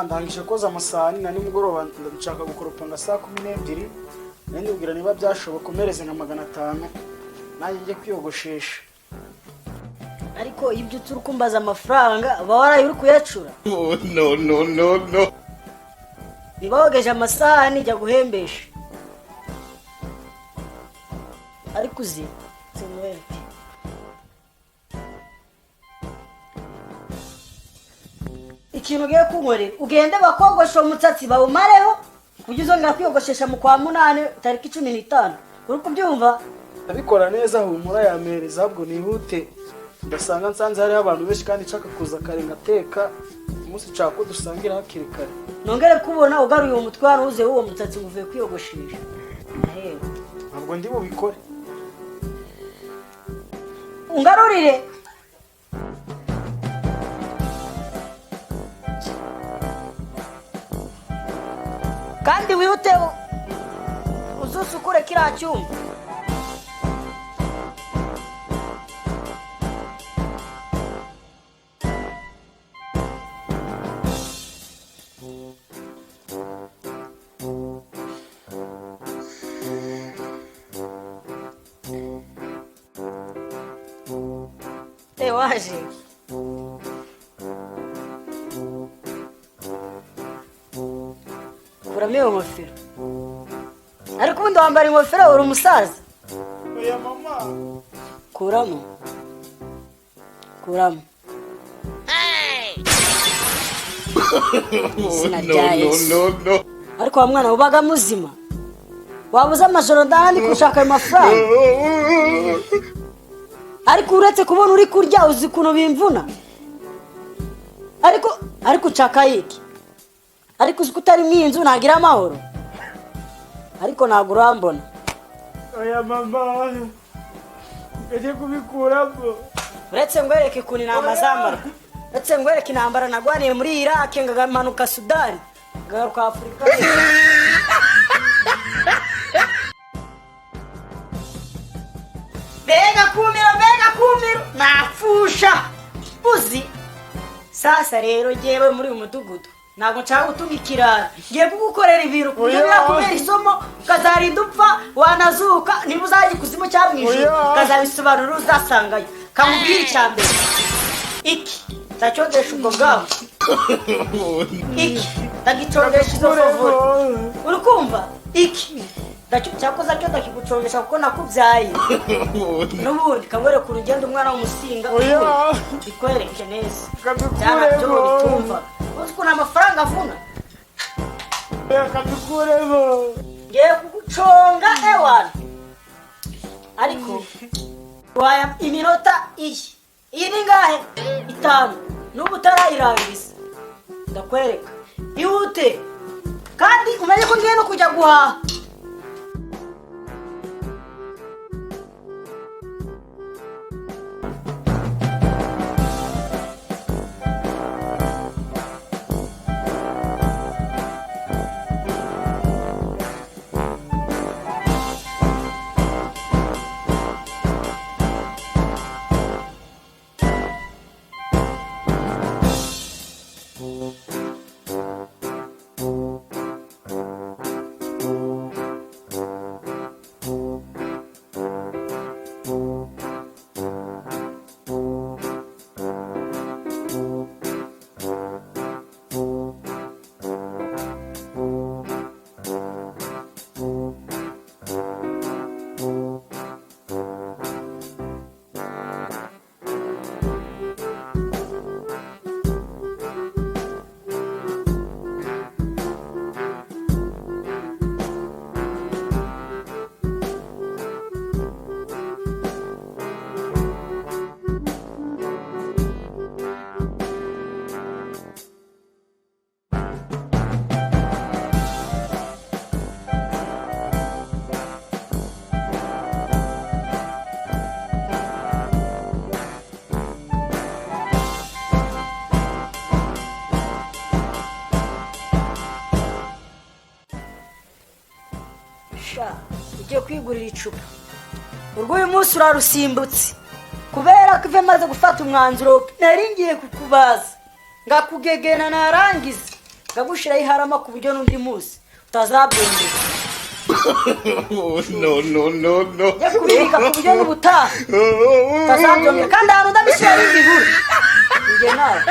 ndangije koza amasahani na nimugoroba ndashaka gukoropa nga saa 12 nende ubwira niba byashoboka umereze nka 500 nanjye ngiye kwiyogoshesha. Ariko ibyo turi kumbaza amafaranga bawaraye uri kuyacura. No. Nibawogeje amasahani jya guhembesha. Ariko uzi sinwete. Ikintu ugiye kunkorera ugende bakogosha umutsatsi bawumareho kugizo ngakwiyogoshesha mu kwa 8 tariki 15. Uri kubyumva? Abikora neza humura yamereza ahubwo nihute. Ndasanga nsanze hari abantu benshi kandi nshaka kuza kare ngateka umunsi cako dusangira hakiri kare. Nongere kubona ugaruye umutwe hano uze uwo mutsatsi uvuye kwiyogoshesha. Ntabwo ndi bubikore. Ungarurire. Kandi wihute uzusukure kiriya cyumba. Waje kuramo iyo ngofero. Ariko ubundi wambara ingofero uri umusaza. Oya mama. Kuramo. No. Ariko wa mwana ubaga muzima. Wabuze amajoro ndahandi kushaka ayo mafaranga. Ariko uretse kubona uri kurya uzi kuno bimvuna. Ariko chaka iki. Ariko uzikutari mwinzu nagira amahoro. Ariko nagurambona. Oya mama. Uje kubikuramo. Uretse ngwereke kuni namazamara. Uretse ngwereke intambara nagwaniye muri Iraq ngamanuka Sudan. Ngaruka Afrika. Bega kumiro nafusha uzi sasa rero jewe muri umudugudu nago nshaka gutumikira ngiye kugukorera ibiro kugira kubera isomo kazarinda upfa wanazuka nibuzaje kuzimo cyamwije kazabisobanura uzasangayo kamubwira cyambere iki tachodesha ubwo bwawe iki tagichodesha izo favori urukumva iki cyakoza cyo ndakigucongesha kuko nakubyaye n'ubundi kangwere ku rugendo umwana w'umusinga bikwereke neza cyane byo bitumva uko amafaranga avuna kabikuremo ngiye kuguconga ewana ariko waya iminota iyi ni ngahe 5 n'ubu utarayirangiza ndakwereka ihute kandi umenye ko ngiye no kujya guhaha. ugiye kwigurira icupa urwo uyu munsi urarusimbutse kubera ko ive maze gufata umwanzuro naringiye kukubaza ngakugegena narangiza ngagushiraho iharama ku buryo n'undi munsi utazabyongera No, no, no, no. njye kubibika ku buryo n'ubutaha utazabyongera kandi ahantu ndabishyira n'ibibura njye nawe